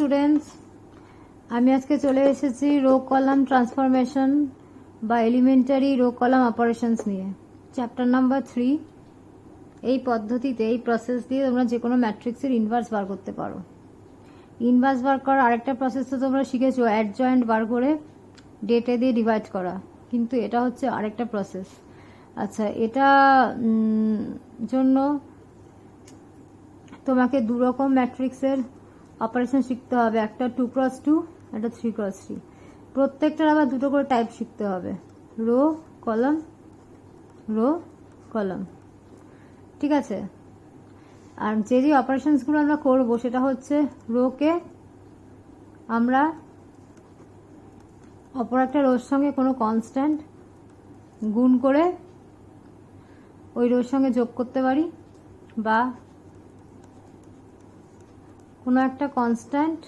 Students, আমি আজকে চলে এসেছি রো কলাম ট্রান্সফরমেশন বা এলিমেন্টারি রো কলাম অপারেশনস নিয়ে চ্যাপ্টার নাম্বার 3। এই পদ্ধতিতে এই প্রসেস দিয়ে তোমরা যে কোনো ম্যাট্রিক্সের ইনভার্স বার করতে পারো। ইনভার্স বার করার আরেকটা প্রসেস তো তোমরা শিখেছো, অ্যাডজয়েন্ট বার করে ডেটা দিয়ে ডিভাইড করা, কিন্তু এটা হচ্ছে আরেকটা প্রসেস। আচ্ছা, এটা জন্য তোমাকে দু রকম ম্যাট্রিক্সের অপারেশন শিখতে হবে, একটা 2x2, একটা 3x3। প্রত্যেকটার আবার দুটো করে টাইপ শিখতে হবে, রো কলাম, রো কলাম, ঠিক আছে। আর যে যে অপারেশনসগুলো আমরা করব সেটা হচ্ছে রোকে আমরা অপর একটা রোর সঙ্গে কোনো কনস্ট্যান্ট গুণ করে ওই রোর সঙ্গে যোগ করতে পারি, বা কোনো একটা কনস্ট্যান্ট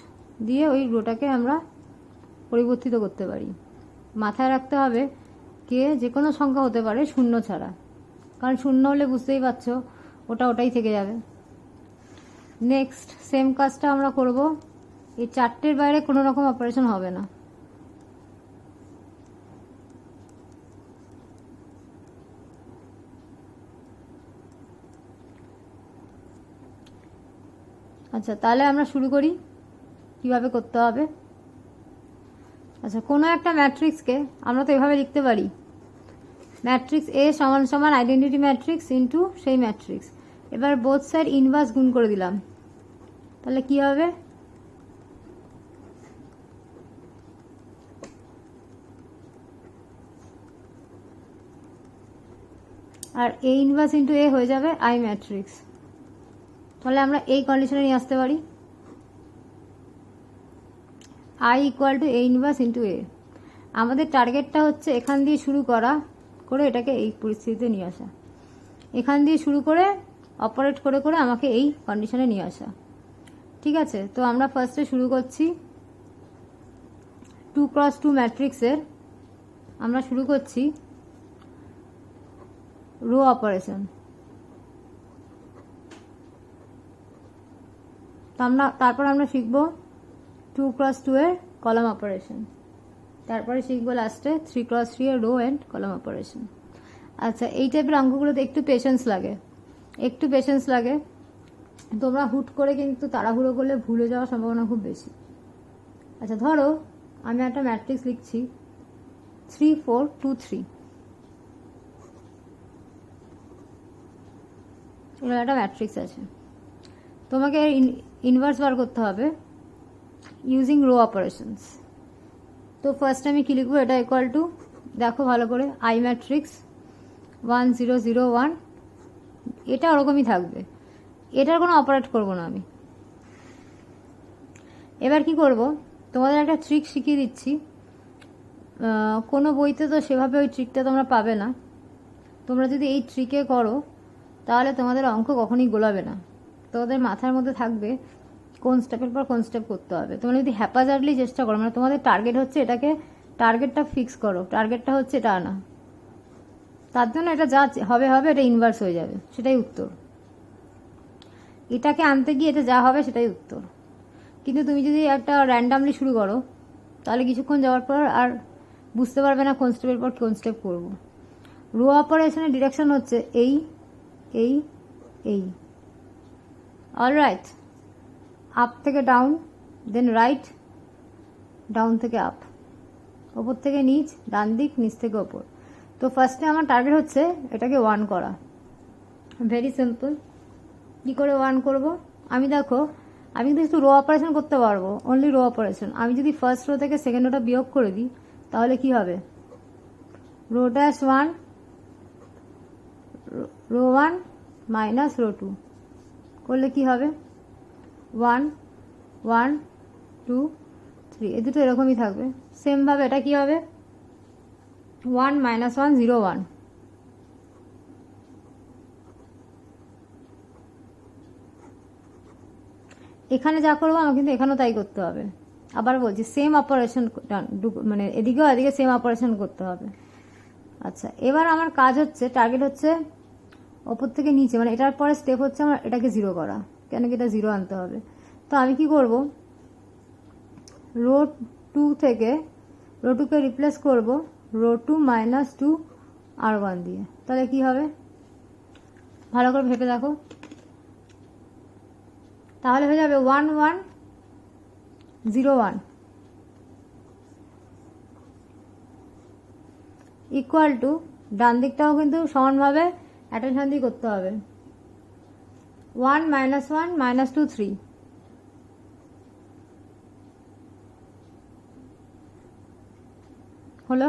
দিয়ে ওই রোটাকে আমরা পরিবর্তিত করতে পারি। মাথায় রাখতে হবে কে যে কোনো সংখ্যা হতে পারে শূন্য ছাড়া, কারণ শূন্য হলে বুঝতেই পারছো ওটা ওটাই থেকে যাবে। নেক্সট সেম কাজটা আমরা করব, এই চারটের বাইরে কোনো রকম অপারেশন হবে না। আচ্ছা, তাহলে আমরা শুরু করি কিভাবে করতে হবে। আচ্ছা, কোনো একটা ম্যাট্রিক্সকে আমরা তো এভাবে লিখতে পারি, ম্যাট্রিক্স এ সমান সমান আইডেন্টিটি ম্যাট্রিক্স ইন্টু সেই ম্যাট্রিক্স। এবার বোথ সাইড ইনভার্স গুণ করে দিলাম, তাহলে কি হবে, আর এ ইনভার্স ইন্টু এ হয়ে যাবে আই ম্যাট্রিক্স। তাহলে আমরা এই কন্ডিশনে নিয়ে আসতে পারি, I equal to A inverse into A. আমাদের টার্গেটটা হচ্ছে এখান দিয়ে শুরু করে এটাকে এই পরিস্থিতিতে নিয়ে আসা, এখান দিয়ে শুরু করে অপারেট করে করে আমাকে এই কন্ডিশনে নিয়ে আসা, ঠিক আছে। তো আমরা ফার্স্টে শুরু করছি 2x2 ম্যাট্রিক্সের, আমরা শুরু করছি রো অপারেশন। তারপর আমরা শিখব 2x2 এর কলাম অপারেশন, তারপরে শিখবো লাস্টে 3x3 এর রো অ্যান্ড কলাম অপারেশন। আচ্ছা, এই টাইপের অঙ্কগুলোতে একটু পেশেন্স লাগে, তোমরা হুট করে কিন্তু তাড়াহুড়ো করলে ভুলে যাওয়ার সম্ভাবনা খুব বেশি। আচ্ছা, ধরো আমি একটা ম্যাট্রিক্স লিখছি 3 4 2 3, এবার একটা ম্যাট্রিক্স আছে, তোমাকে ইনভার্স বার করতে হবে ইউজিং রো অপারেশনস। তো ফার্স্ট আমি কি লিখবো, এটা ইকুয়াল টু, দেখো ভালো করে, আই ম্যাট্রিক্স 1 0 0 1, এটা ওরকমই থাকবে, এটার কোনো অপারেট করব না আমি। এবার কি করব, তোমাদের একটা ট্রিক শিখিয়ে দিচ্ছি, কোনো বইতে তো সেভাবে ওই ট্রিকটা তোমরা পাবে না। তোমরা যদি এই ট্রিকে করো তাহলে তোমাদের অঙ্ক কখনই গোলাবে না, তোমাদের মাথার মধ্যে থাকবে কোন স্টেপের পর কোন স্টেপ করতে হবে। তোমরা যদি হ্যাপাজার্ডলি চেষ্টা করো, মানে তোমাদের টার্গেট হচ্ছে এটাকে, টার্গেটটা ফিক্স করো, টার্গেটটা হচ্ছে এটা আনা, তার জন্য এটা যা হবে এটা ইনভার্স হয়ে যাবে, সেটাই উত্তর। এটাকে আনতে গিয়ে এটা যা হবে সেটাই উত্তর। কিন্তু তুমি যদি একটা র্যান্ডামলি শুরু করো তাহলে কিছুক্ষণ যাওয়ার পর আর বুঝতে পারবে না কোন স্টেপের পর কোন স্টেপ করবো। রো অপারেশনের ডিরেকশন হচ্ছে এই এই এই, অলরাইট, আপ থেকে ডাউন, দেন রাইট, ডাউন থেকে আপ, ওপর থেকে নিচ, ডান দিক, নিচ থেকে ওপর। তো ফার্স্টে আমার টার্গেট হচ্ছে এটাকে 1 করা, ভেরি সিম্পল। কী করে 1 করব, আমি দেখো আমি কিন্তু একটু রো অপারেশন করতে পারবো, অনলি রো অপারেশন। আমি যদি ফার্স্ট রো থেকে সেকেন্ড রোটা বিয়োগ করে দিই তাহলে কি হবে, row dash 1, row 1 minus row 2 করলে কি হবে, 1 1 2 3, এই দুটো এরকমই থাকবে। সেমভাবে এটা কি হবে, 1 1 0 1, এখানে যা করবো আমার কিন্তু এখানেও তাই করতে হবে। আবার বলছি সেম অপারেশন, মানে এদিকেও এদিকে সেম অপারেশন করতে হবে। আচ্ছা, এবার আমার কাজ হচ্ছে, টার্গেট হচ্ছে ওপর থেকে নিচে, মানে এটার পরে স্টেপ হচ্ছে আমার এটাকে 0 করা, কেন কি এটা 0 আনতে হবে। তো আমি কি করব, রো 2 থেকে রো 2কে রিপ্লেস করব রো 2 মাইনাস 2 R1 দিয়ে। তাহলে কি হবে ভালো করে ভেবে দেখো। তাহলে হয়ে যাবে 1 1 0 1 ইকুয়াল টু, ডান দিকটাও কিন্তু সমানভাবে অ্যাটেনশন দিয়ে করতে হবে, 1 মাইনাস 1 মাইনাস 2 3। হলো?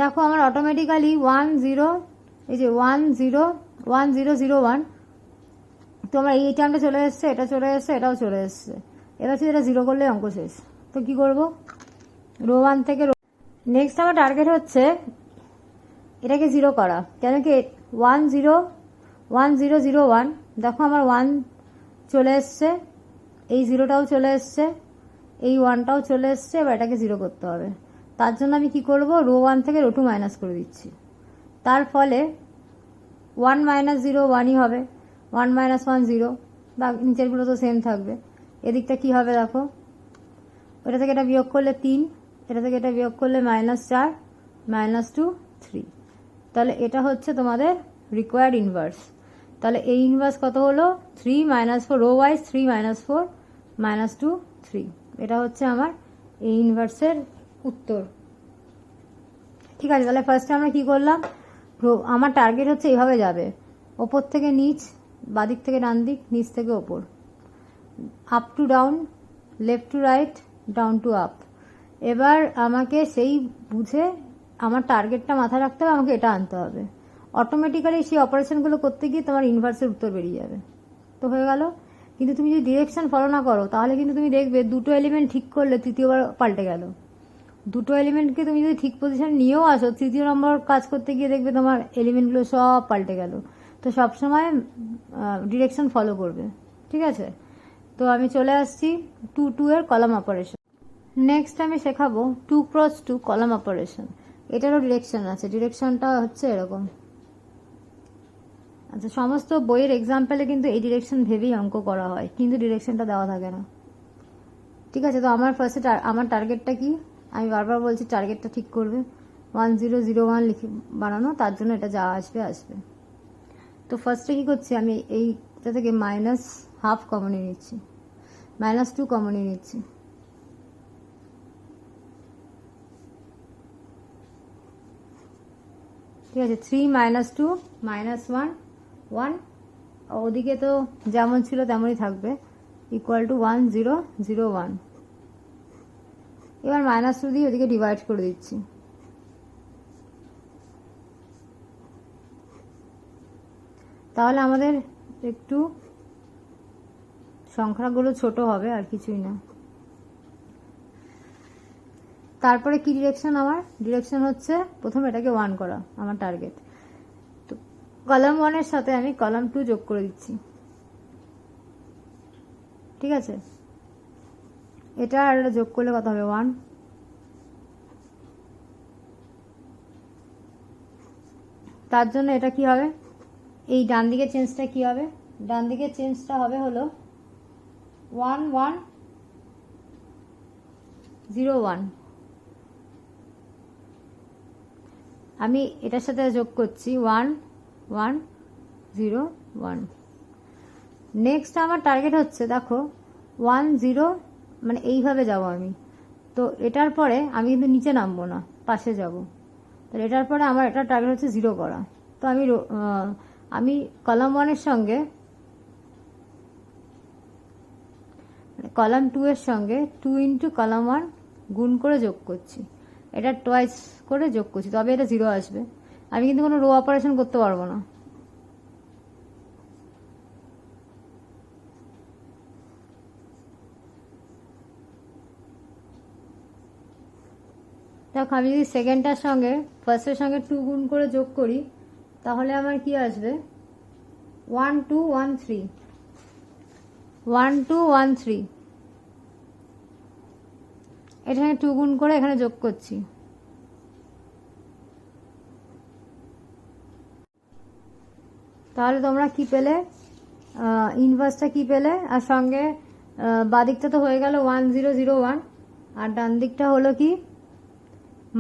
দেখো আমার অটোমেটিক্যালি 1 0, এই যে 1 0 1 0 0 1, তো আমার এই টার্মটা চলে এসছে, এটা চলে এসছে, এটাও চলে এসছে। এবার শুধু এটা 0 করলে অঙ্ক শেষ। তো কি করব, রো 1 থেকে নেক্সট আমার টার্গেট হচ্ছে এটাকে 0 করা। কেন কি 1 0 1 0 0 1, দেখো আমার 1 চলে এসছে, এই 0টাও চলে এসছে, এই 1টাও চলে এসছে। এবার এটাকে 0 করতে হবে। তার জন্য আমি কি করব, রো 1 থেকে রো 2 মাইনাস করে দিচ্ছি। তার ফলে 1 মাইনাস 0 1ই হবে, 1 মাইনাস 1 0, বা নিচেরগুলো তো সেম থাকবে। এদিকটা কি হবে দেখো, এটা থেকে এটা বিয়োগ করলে 3, এটা থেকে এটা বিয়োগ করলে মাইনাস 4 মাইনাস 2 3। তাহলে এটা হচ্ছে তোমাদের রিকোয়ার্ড ইনভার্স। তাহলে এই ইনভার্স কত হলো, 3 minus 4, rho wise 3 minus 4 minus 2 3। এটা হচ্ছে আমার এই ইনভার্সের উত্তর। ঠিক আছে, তাহলে ফার্স্টে আমরা কি করলাম, আমার টার্গেট হচ্ছে এইভাবে যাবে, ওপর থেকে নিচ, বাদিক থেকে ডান দিক, নিচ থেকে ওপর, up to down, left to right, down to up. এবার আমাকে সেই বুঝে আমার টার্গেটটা মাথায় রাখতে হবে, আমাকে এটা আনতে হবে। অটোমেটিক্যালি সেই অপারেশনগুলো করতে গিয়ে তোমার ইনভার্সের উত্তর বেরিয়ে যাবে। তো হয়ে গেল। কিন্তু তুমি যদি ডিরেকশন ফলো না করো তাহলে কিন্তু তুমি দেখবে দুটো এলিমেন্ট ঠিক করলে তৃতীয়বার পাল্টে গেল। দুটো এলিমেন্টকে তুমি যদি ঠিক পজিশন নিয়েও আসো, তৃতীয় নম্বর কাজ করতে গিয়ে দেখবে তোমার এলিমেন্টগুলো সব পাল্টে গেল। তো সবসময় ডিরেকশন ফলো করবে। ঠিক আছে, তো আমি চলে আসছি 2 2 এর কলাম অপারেশন। নেক্সট আমি শেখাবো 2 ক্রস 2 কলাম অপারেশন। এটারও ডিরেকশন আছে, ডিরেকশনটা হচ্ছে এরকম। আচ্ছা, সমস্ত বইয়ের এক্সাম্পলে কিন্তু এই ডিরেকশন ভেবেই অঙ্ক করা হয়, কিন্তু ডিরেকশনটা দেওয়া থাকে না। ঠিক আছে, তো আমার ফার্স্টে আমার টার্গেটটা কি, আমি বারবার বলছি টার্গেটটা ঠিক করবে, 1 0 0 1 লিখে বানানো, তার জন্য এটা যা আসবে আসবে। তো ফার্স্টে কি করছি, আমি এইটা থেকে মাইনাস হাফ কমনই নিচ্ছি, মাইনাস 2 কমনই নিচ্ছি। ঠিক আছে, 3 মাইনাস 2 মাইনাস 1 1, ওদিকে তো যেমন ছিল তেমনই থাকবে, ইকুয়াল টু 1 0 0 1। এবার মাইনাস 2 দিয়ে ওদিকে ডিভাইড করে দিচ্ছি। তাহলে আমাদের একটু সংখ্যাগুলো ছোট হবে, আর কিছুই না। তারপরে কি ডিরেকশন, আমার ডিরেকশন হচ্ছে প্রথম এটাকে 1 করা, আমার টার্গেট। তো কলাম 1 এর সাথে আমি কলাম 2 যোগ করে দিচ্ছি। ঠিক আছে, এটা আর এটা যোগ করলে কত হবে, 1। তার জন্য এটা কি হবে, এই ডান দিকের চেঞ্জটা কি হবে, ডান দিকের চেঞ্জটা হবে হলো 1 1 0 1। আমি এটার সাথে যোগ করছি 1 1 0 1। নেক্সট আমার টার্গেট হচ্ছে দেখো 1 0, মানে এইভাবে যাব আমি। তো এটার পরে আমি কিন্তু নিচে নামবো না, পাশে যাব। তাহলে এটার পরে আমার এটার টার্গেট হচ্ছে 0 করা। তো আমি কলাম 1 এর সঙ্গে কলাম 2 এর সঙ্গে 2 ইন্টু কলাম 1 গুণ করে যোগ করছি, এটা টোয়াইস করে যোগ করছি, তবে এটা 0 আসবে। আমি কিন্তু কোনো রো অপারেশন করতে পারবো না। দেখো, আমি যদি সেকেন্ডটার সঙ্গে ফার্স্টের সঙ্গে 2 গুণ করে যোগ করি তাহলে আমার কি আসবে, 1 2 1 3 1 2 1 3। এখানে 2 গুণ করে এখানে যোগ করছি। তাহলে তোমরা কি পেলে, ইনভার্সটা কি পেলে, আর সঙ্গে বাঁ দিকটা তো হয়ে গেল 1001, আর ডান দিকটা হলো কি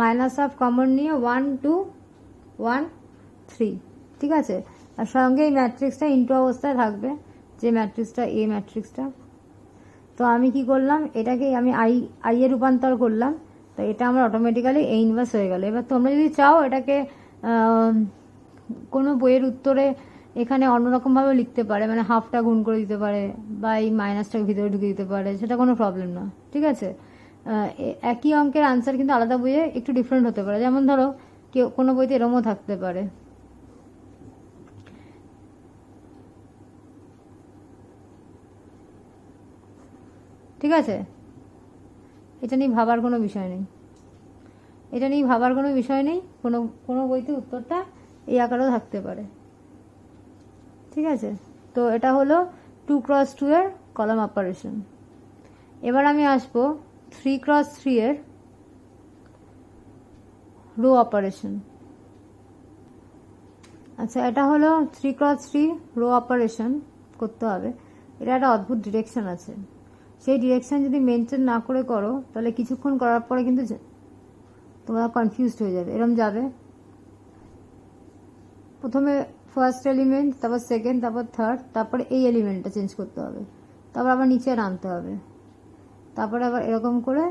মাইনাস অফ কমন নিয়ে 1 2 1 3, ঠিক আছে। আর সঙ্গে এই ম্যাট্রিক্সটা ইনটু অবস্থায় থাকবে, যে ম্যাট্রিক্সটা এ ম্যাট্রিক্সটা। তো আমি কি করলাম, এটাকে আমি আই এ রূপান্তর করলাম, তো এটা আমার অটোমেটিক্যালি এ ইনভার্স হয়ে গেল। এবার তোমরা যদি চাও এটাকে কোনো বইয়ের উত্তরে এখানে অন্যরকমভাবে লিখতে পারে, মানে হাফটা গুণ করে দিতে পারে বা এই মাইনাসটাকে ভিতরে ঢুকে দিতে পারে, সেটা কোনো প্রবলেম না, ঠিক আছে। একই অঙ্কের আনসার কিন্তু আলাদা বইয়ে একটু ডিফারেন্ট হতে পারে। যেমন ধরো কেউ কোনো বইতে এরমও থাকতে পারে, ঠিক আছে। এটা নিয়ে ভাবার কোনো বিষয় নেই, এটা নিয়ে ভাবার কোনো বিষয় নেই। কোনো কোনো বইতে উত্তরটা এই আকারেও থাকতে পারে, ঠিক আছে। তো এটা হলো 2x2 এর কলাম অপারেশন। এবার আমি আসবো 3x3 এর রো অপারেশন। আচ্ছা, এটা হলো 3x3 রো অপারেশন করতে হবে। এটা একটা অদ্ভুত ডিরেকশন আছে, সেই ডিরেকশন যদি মেনটেন না করে করো তাহলে কিছুক্ষণ করার পরে কিন্তু তোমরা কনফিউজড হয়ে যাবে। এরকম যাবে, প্রথমে ফার্স্ট এলিমেন্ট, তারপর সেকেন্ড, তারপর থার্ড, তারপরে এই এলিমেন্টটা চেঞ্জ করতে হবে, তারপর আবার নিচে নামতে হবে, তারপরে আবার এরকম করে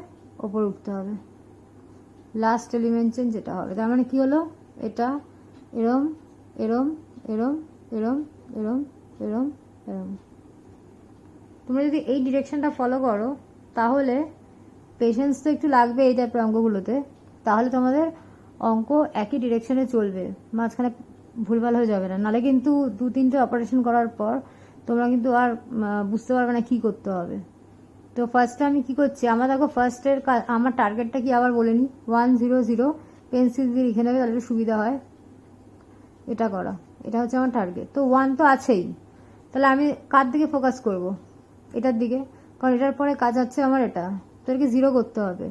ওপরে উঠতে হবে, লাস্ট এলিমেন্ট চেঞ্জ যেটা হবে। তার মানে কি হলো, এটা এরম এরম এরম এরম এরম এরম এরম। তোমরা যদি এই ডিরেকশনটা ফলো করো তাহলে পেশেন্স তো একটু লাগবে এই টাইপের অঙ্কগুলোতে, তাহলে তোমাদের অঙ্ক একই ডিরেকশনে চলবে, মাঝখানে ভুলভাল হয়ে যাবে না। নাহলে কিন্তু 2-3টে অপারেশন করার পর তোমরা কিন্তু আর বুঝতে পারবে না কি করতে হবে। তো ফার্স্টে আমি কি করছি, আমার দেখো ফার্স্টের আমার টার্গেটটা কি আবার বলে নিই, 100 পেন্সিল দিয়ে লিখে নেবে, তাহলে সুবিধা হয় এটা করা। এটা হচ্ছে আমার টার্গেট। তো 1 তো আছেই, তাহলে আমি কার দিকে ফোকাস করব, এটার দিকে, কারণ এটার পরে কাজ হচ্ছে আমার এটা, তো এটাকে 0 করতে হবে।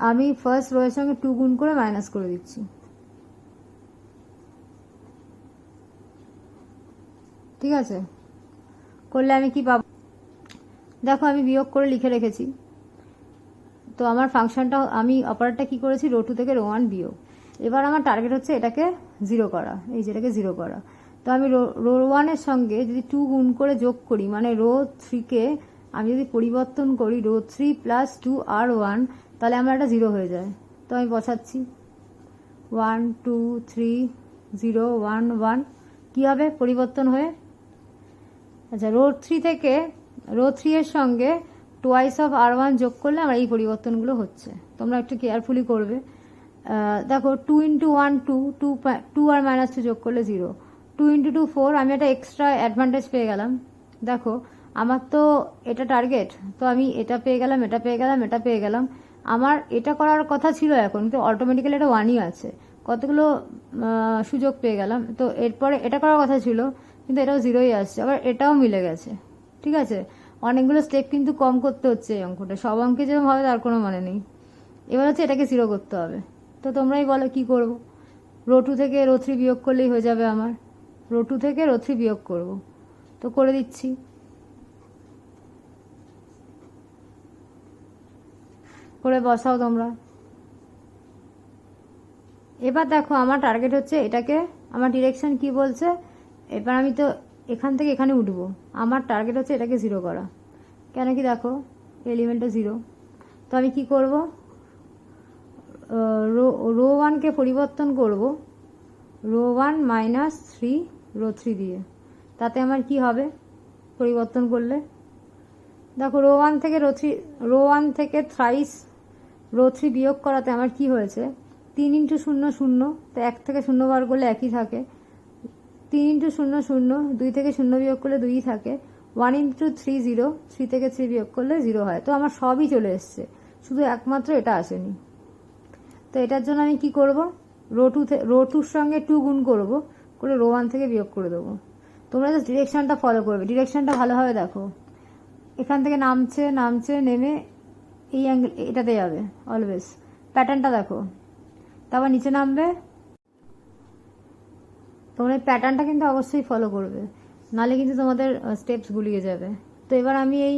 আমি ফার্স্ট রো এর সঙ্গে 2 গুণ করে মাইনাস করে দিচ্ছি, ঠিক আছে। করলে আমি কি পাবো, দেখো আমি বিয়োগ করে লিখে রেখেছি। তো আমার ফাংশনটা, আমি অপারেটরটা কি করেছি, রো 2 থেকে রো 1 বিয়োগ। এবার আমার টার্গেট হচ্ছে এটাকে 0 করা, এই যেটাকে 0 করা। তো আমি রো 1 এর সঙ্গে যদি 2 গুণ করে যোগ করি, মানে রো 3-কে আমি যদি পরিবর্তন করি রো 3 প্লাস 2r1, তাহলে আমার একটা 0 হয়ে যায়। তো আমি বসাচ্ছি 1 2 3 0 1 1, কী হবে পরিবর্তন হয়ে, আচ্ছা রো 3 থেকে রো 3 এর সঙ্গে টোয়াইস অফ r1 যোগ করলে আমার এই পরিবর্তনগুলো হচ্ছে। তোমরা একটু কেয়ারফুলি করবে। দেখো 2 × 1 2, 2 আর মাইনাস 2 যোগ করলে 0, 2 × 2 4, আমি একটা এক্সট্রা অ্যাডভান্টেজ পেয়ে গেলাম। দেখো আমার তো এটা টার্গেট, তো আমি এটা পেয়ে গেলাম, এটা পেয়ে গেলাম, এটা পেয়ে গেলাম। আমার এটা করার কথা ছিল এখন, কিন্তু অটোমেটিক্যালি এটা 1ই আছে, কতগুলো সুযোগ পেয়ে গেলাম। তো এরপরে এটা করার কথা ছিল, কিন্তু এটাও 0ই আসছে, আবার এটাও মিলে গেছে, ঠিক আছে। অনেকগুলো স্টেপ কিন্তু কম করতে হচ্ছে এই অঙ্কটা, সব অঙ্কে যেরকম হবে তার কোনো মানে নেই। এবার হচ্ছে এটাকে 0 করতে হবে। তো তোমরাই বলো কি করব, রো 2 থেকে রো 3 বিয়োগ করলেই হয়ে যাবে আমার, রো 2 থেকে রো 3 বিয়োগ করব, তো করে দিচ্ছি। করে বসাও তোমরা। এবার দেখো আমার টার্গেট হচ্ছে এটাকে, আমার ডিরেকশন কি বলছে, এবার আমি তো এখান থেকে এখানে উঠবো, আমার টার্গেট হচ্ছে এটাকে 0 করা। কেন কি দেখো এলিমেন্টটা 0, তো আমি কি করব, রো 1-কে পরিবর্তন করব রো 1 মাইনাস 3 রো 3 দিয়ে, তাতে আমার কি হবে পরিবর্তন করলে, দেখো রো 1 থেকে রো 1 থেকে থ্রাইস রো 3 বিয়োগ করাতে আমার কি হয়েছে, 3 × 0 0, তো 1 থেকে 0 বার করলে একই থাকে, 3 × 0 0, 2 থেকে 0 বিয়োগ করলে 2ই থাকে, 1 × 3 0, 3 থেকে 3 বিয়োগ করলে 0 হয়। তো আমার সবই চলে এসছে, শুধু একমাত্র এটা আসেনি। তো এটার জন্য আমি কি করব, রো 2-র সঙ্গে 2 গুণ করব, করে রো 1 থেকে বিয়োগ করে দেবো। তোমরা জাস্ট ডিরেকশনটা ফলো করবে, ডিরেকশনটা ভালোভাবে দেখো, এখান থেকে নামছে নামছে নেমে এই অ্যাঙ্গেল এটাতে যাবে অলওয়েজ, প্যাটার্নটা দেখো, তারপর নিচে নামবে। তোমরা এই প্যাটার্নটা কিন্তু অবশ্যই ফলো করবে, নাহলে কিন্তু তোমাদের স্টেপস গুলিয়ে যাবে। তো এবার আমি এই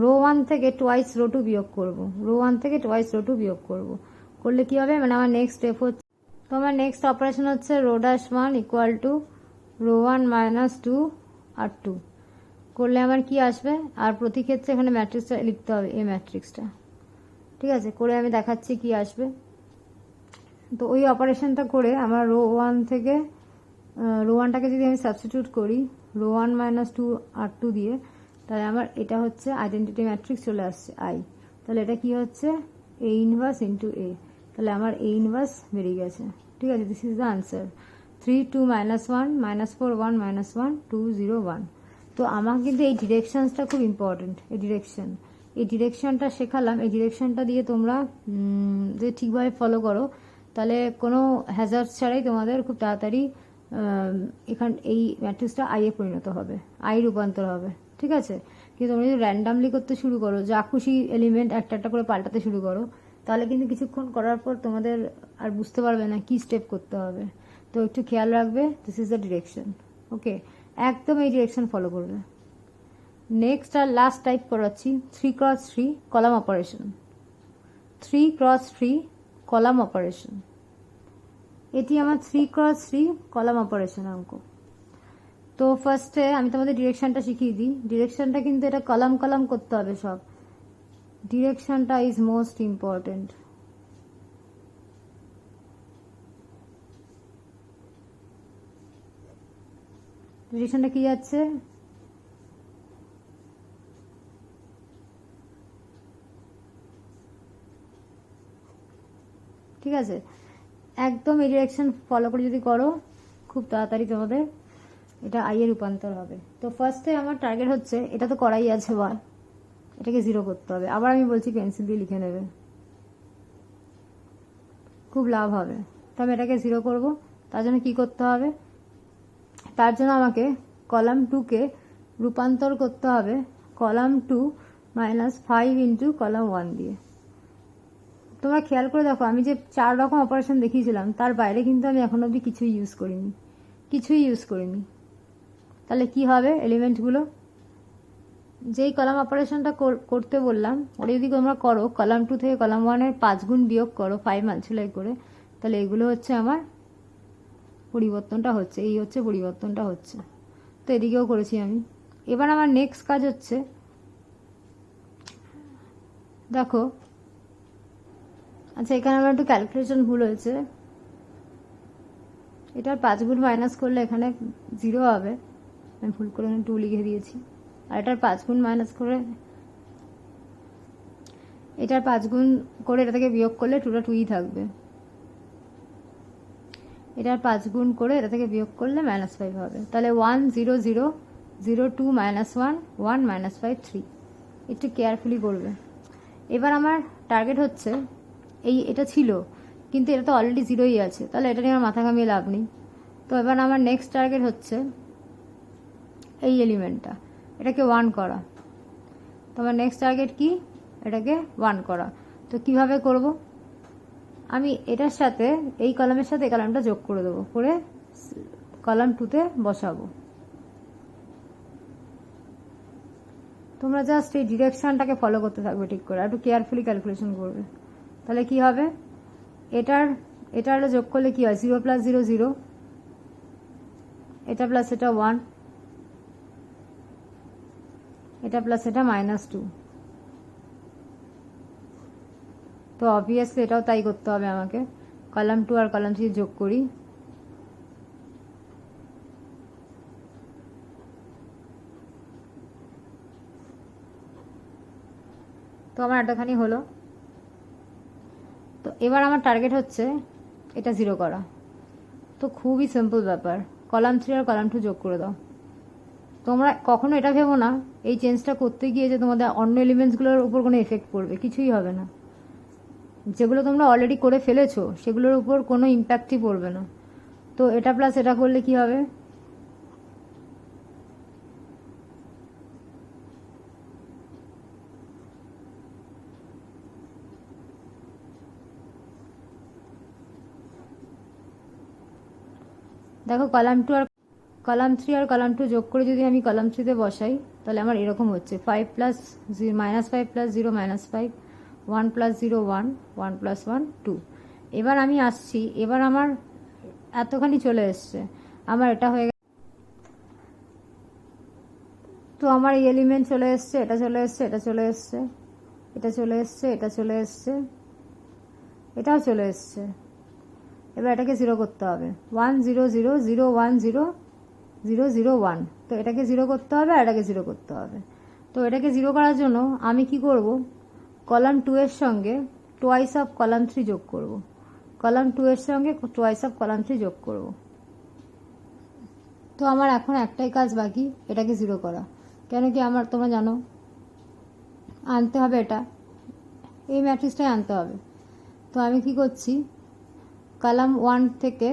রো 1 থেকে টোয়াইস রো 2 বিয়োগ করব, রো 1 থেকে টোয়াইস রো 2 বিয়োগ করব, করলে কি হবে, মানে আমার নেক্সট স্টেপ হচ্ছে, তো আমার নেক্সট অপারেশন হচ্ছে row dash 1 equal to row 1 minus 2 আর 2 করলে আমার কি আসবে, আর প্রতি ক্ষেত্রে এখানে ম্যাট্রিক্সটা লিখতে হবে, এই ম্যাট্রিক্সটা, ঠিক আছে, করে আমি দেখাচ্ছি কি আসবে। তো ওই অপারেশনটা করে আমার রো 1 থেকে রো 1টাকে যদি আমি সাবস্টিটিউট করি রো 1 মাইনাস 2 আর 2 দিয়ে, তাহলে আমার এটা হচ্ছে আইডেন্টিটি ম্যাট্রিক্স চলে আসছে আই, তাহলে এটা কি হচ্ছে এ ইনভার্স ইন্টু এ, তাহলে আমার এ ইনভার্স বেরিয়ে গেছে, ঠিক আছে, this is the answer 3 2 minus 1 minus 4 1 minus 1 2 0 1। তো আমার কিন্তু এই ডিরেকশনসটা খুব ইম্পর্টেন্ট, এই ডিরেকশনটা শেখালাম, এই ডিরেকশনটা দিয়ে তোমরা যদি ঠিকভাবে ফলো করো তাহলে কোনো হ্যাজার্ড ছাড়াই তোমাদের খুব তাড়াতাড়ি এই ম্যাট্রিক্সটা আইয়ে পরিণত হবে, আই রূপান্তর হবে, ঠিক আছে। কিন্তু তোমরা যদি র্যান্ডামলি করতে শুরু করো, যা খুশি এলিমেন্ট একটা একটা করে পাল্টাতে শুরু করো, তাহলে কিন্তু কিছুক্ষণ করার পর তোমাদের আর বুঝতে পারবে না কি স্টেপ করতে হবে। তো একটু খেয়াল রাখবে, দিস ইজ দ্য ডিরেকশন, ওকে, একদম এই ডিরেকশন ফলো করবে। নেক্সট আর লাস্ট টাইপ করাচ্ছি 3x3 column operation, 3x3 column operation, এটি আমার 3x3 কলাম অপারেশন অঙ্ক। তো ফার্স্টে আমি তোমাদের ডিরেকশনটা শিখিয়ে দিই, ডিরেকশনটা কিন্তু এটা কলাম কলাম করতে হবে সব, ডিরেকশনটা ইজ মোস্ট ইম্পর্টেন্ট। ডিরেকশনটা কি যাচ্ছে, ঠিক আছে, একদম এই ডিরেকশন ফলো করে যদি করো খুব তাড়াতাড়ি তোমাদের এটা আই এ রূপান্তর হবে। তো ফার্স্টে আমার টার্গেট হচ্ছে, এটা তো করাই আছে 1, এটাকে 0 করতে হবে, আবার আমি বলছি পেন্সিল দিয়ে লিখে নেবে, খুব লাভ হবে। তো আমি এটাকে 0 করব, তার জন্য কি করতে হবে, তার জন্য আমাকে কলাম 2কে রূপান্তর করতে হবে কলাম 2 মাইনাস 5 ইন্টু কলাম 1 দিয়ে। তোমরা খেয়াল করে দেখো, আমি যে 4 রকম অপারেশন দেখিয়েছিলাম তার বাইরে কিন্তু আমি এখন অবধি কিছুই ইউজ করিনি, তাহলে কি হবে, এলিমেন্টগুলো যেই কলাম অপারেশনটা করতে বললাম ওটা যদি তোমরা করো, কলাম 2 থেকে কলাম 1-এর 5 গুণ বিয়োগ করো 5 মাল্টিপ্লাই করে, তাহলে এগুলো হচ্ছে আমার পরিবর্তনটা হচ্ছে, এই হচ্ছে পরিবর্তনটা হচ্ছে। তো এদিকেও করেছি আমি। এবার আমার নেক্সট কাজ হচ্ছে, দেখো, আচ্ছা এখানে আমার একটু ক্যালকুলেশন ভুল হয়েছে, এটার 5 গুণ মাইনাস করলে এখানে 0 হবে, আমি ভুল করে 2 লিখে দিয়েছি, আর এটার 5 গুণ মাইনাস করে, এটার 5 গুণ করে এটা থেকে বিয়োগ করলে 2টা 2ই থাকবে, এটার 5 গুণ করে এটা থেকে বিয়োগ করলে -5 হবে, তাহলে 1 0 0 0 2 -1 1 -5 3, একটু কেয়ারফুলি করবে। এবার আমার টার্গেট হচ্ছে, এটা ছিল কিন্তু এটা তো অলরেডি 0ই আছে, তাহলে এটা নিয়ে আমার মাথা ঘামিয়ে লাভ নেই। তো এবার আমার নেক্সট টার্গেট হচ্ছে এই এলিমেন্টটা, এটাকে 1 করা। তো আমার নেক্সট টার্গেট কি, এটাকে 1 করা। তো কিভাবে করব, আমি এটার সাথে এই কলামের সাথে এই কলামটা যোগ করে দেবো, করে কলাম 2-তে বসাবো। তোমরা জাস্ট এই ডিরেকশনটাকে ফলো করতে থাকবে ঠিক করে, একটু কেয়ারফুলি ক্যালকুলেশন করবে, তাহলে কি হবে, এটা যোগ করলে কি হয়, 0 + 0 0, এটা প্লাস এটা 1, এটা প্লাস এটা -2, তো অবভিয়াসলি এটাও তাই করতে হবে আমাকে, কলাম 2 আর কলাম 3 যোগ করি, তো আমার এতখানি হলো। তো এবার আমার টার্গেট হচ্ছে এটা 0 করা। তো খুবই সিম্পল ব্যাপার, কলাম 3 আর কলাম 2 যোগ করে দাও। তোমরা কখনো এটা ভেবো না এই চেঞ্জটা করতে গিয়ে যে তোমাদের অন্য এলিমেন্টসগুলোর উপর কোনো এফেক্ট পড়বে, কিছুই হবে না, যেগুলো তোমরা অলরেডি করে ফেলেছো সেগুলোর উপর কোনো ইম্প্যাক্টই পড়বে না। তো এটা প্লাস এটা করলে কি হবে, দেখো কলাম 2 আর কলাম 3 আর কলাম 2 যোগ করে যদি আমি কলাম 3 তে বসাই তাহলে আমার এরকম হচ্ছে 5 প্লাস -5 প্লাস 0 -5, 1 প্লাস 0 1, 1 প্লাস 1 2। এবার আমি আসছি, এবার আমার এতখানি চলে এসছে, আমার এটা হয়ে গেছে। তো আমার এই এলিমেন্ট চলে এসছে, এটা চলে এসছে, এটা চলে এসছে, এটা চলে এসছে, এটা চলে এসছে, এটাও চলে এসছে। এবার এটাকে 0 করতে হবে, 1 0 0 0 1 0 0 0 1। তো এটাকে 0 করতে হবে আর এটাকে 0 করতে হবে। তো এটাকে 0 করার জন্য আমি কি করব, কলাম 2 এর সঙ্গে টোয়াইস অফ কলাম 3 যোগ করব, কলাম 2 এর সঙ্গে টোয়াইস অফ কলাম 3 যোগ করব। তো আমার এখন একটাই কাজ বাকি, এটাকে 0 করা। কেন কি আমার, তোমরা জানো, আনতে হবে এটা, এই ম্যাট্রিক্সটাই আনতে হবে। তো আমি কি করছি, কলাম 1 থেকে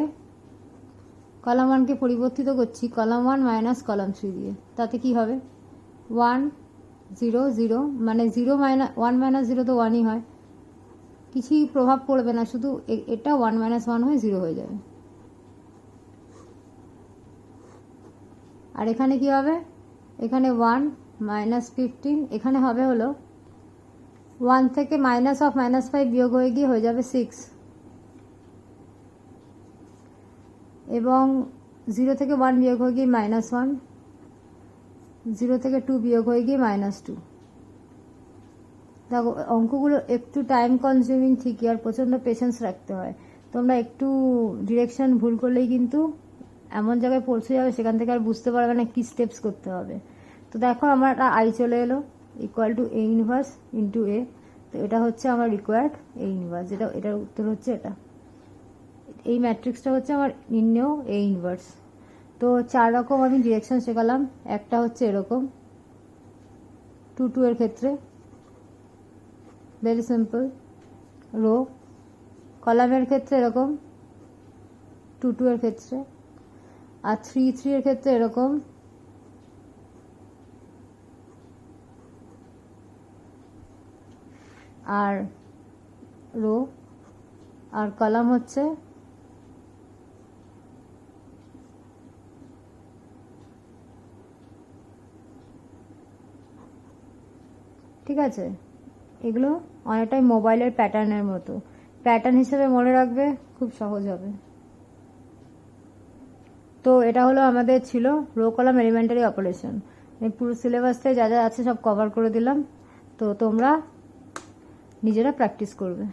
কলাম 1কে পরিবর্তিত করছি কলাম 1 মাইনাস কলাম 3 দিয়ে। তাতে কি হবে, 1 0 0, মানে 0 1 মাইনাস 0 তো 1ই হয়, কিছুই প্রভাব পড়বে না, শুধু এটা 1 মাইনাস 1 হয়ে 0 হয়ে যাবে। আর এখানে কি হবে, এখানে 1 মাইনাস 15, এখানে হবে হলো 1 থেকে মাইনাস অফ -5 বিয়োগ হয়ে গিয়ে হয়ে যাবে 6, এবং 0 থেকে 1 বিয়োগ হয়ে গিয়ে -1, 0 থেকে 2 বিয়োগ হয়ে গিয়ে -2। দেখো অঙ্কগুলো একটু টাইম কনজিউমিং ঠিকই, আর প্রচণ্ড পেশেন্স রাখতে হয়। তোমরা একটু ডিরেকশন ভুল করলেই কিন্তু এমন জায়গায় পৌঁছে যাবে, সেখান থেকে আর বুঝতে পারবে না কি স্টেপস করতে হবে। তো দেখো আমার একটা আই চলে এলো, equal to A inverse into A. তো এটা হচ্ছে আমার রিকোয়ার্ড এ ইনভার্স, যেটা এটার উত্তর হচ্ছে এটা। এই ম্যাট্রিক্সটা হচ্ছে আমার নির্ণেয় এ ইনভার্স। তো 4 রকম আমি ডিরেকশন শেখালাম। একটা হচ্ছে এরকম 2 2 এর ক্ষেত্রে, ভেরি সিম্পল, রো। কলামের ক্ষেত্রে এরকম 2 2 এর ক্ষেত্রে, আর 3 3 এর ক্ষেত্রে এরকম, আর রো। আর কলাম হচ্ছে ঠিক আছে। এগুলো অনেকটাই মোবাইলের প্যাটার্নের মতো, প্যাটার্ন হিসেবে মনে রাখবে, খুব সহজ হবে। তো এটা হলো আমাদের ছিল রো কলাম এলিমেন্টারি অপারেশন। পুরো সিলেবাসটায় যা যা আছে সব কভার করে দিলাম। তো তোমরা নিজেরা প্র্যাকটিস করবে।